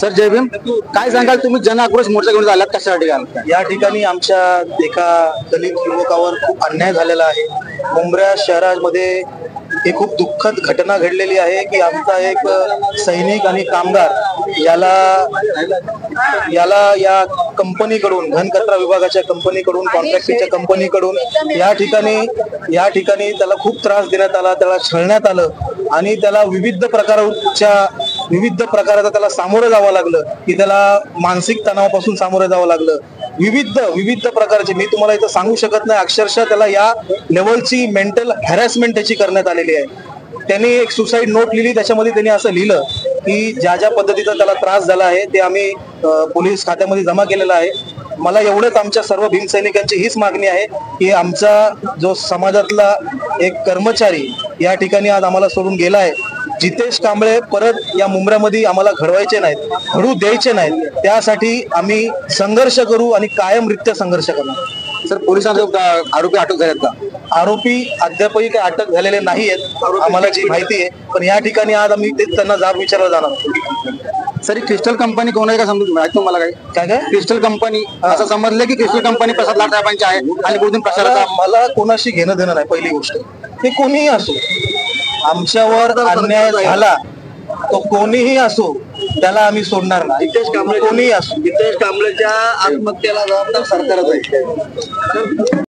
Sir जय भीम. काय सांगाल तुम्ही जन आक्रोश मोर्चा घेऊन आलात कशासाठी आलात? या ठिकाणी आमच्या एका दलित युवकावर खूप अन्याय झालेला आहे. मुंब्रा शहरामध्ये ही खूप दुःखद घटना घडलेली आहे की आमचा एक सैनिक आणि कामगार याला या कंपनीकडून घनकचरा विभागाच्या कंपनीकडून कॉन्ट्रॅक्टच्या कंपनीकडून या ठिकाणी त्याला खूप त्रास देण्यात आला, त्याला छळण्यात आलं आणि त्याला विविध प्रकाराचा त्याला सामोरं जावं लागलं की त्याला मानसिक तणावापासून सामोरं जावं लागलं. विविध प्रकारचे मी तुम्हाला इथं सांगू शकत नाही. अक्षरशः त्याला या लेवलची मेंटल हॅरॅसमेंट त्याची करण्यात आलेली आहे. त्यांनी एक सुसाईड नोट लिहिली, त्याच्यामध्ये त्यांनी असं लिहिलं की ज्या पद्धतीचा त्याला त्रास झाला आहे ते आम्ही पोलीस खात्यामध्ये जमा केलेला आहे. मला एवढंच आमच्या सर्व भीमसैनिकांची हीच मागणी आहे की आमचा जो समाजातला एक कर्मचारी या ठिकाणी आज आम्हाला सोडून गेला आहे, जितेश कांबळे परत या मुंब्र्यामध्ये आम्हाला घडवायचे नाहीत, घडू द्यायचे नाहीत. त्यासाठी आम्ही संघर्ष करू आणि कायमरित्या संघर्ष करू. सर पोलिसांचे आरोपी अटक झालेत का? आरोपी अद्यापही काही अटक झालेले नाहीयेत आम्हाला जी माहिती आहे, पण या ठिकाणी आज आम्ही तेच त्यांना जाब विचारला जाणार. सर क्रिस्टल कंपनी कोण आहे का समजून माहिती तुम्हाला? काय क्रिस्टल कंपनी असं समजलं की क्रिस्टल कंपनी प्रसाद लाड साहेबांची आहे आणि कुठून प्रसाराचा मला कोणाशी घेणं देणं नाही. पहिली गोष्ट ते कोणीही असो, आमच्यावर अन्याय झाला तो कोणीही असो त्याला आम्ही सोडणार नाही. कोणीही असो, जितेश कांबळेच्या आत्महत्येला जबाबदार सरकारच आहे.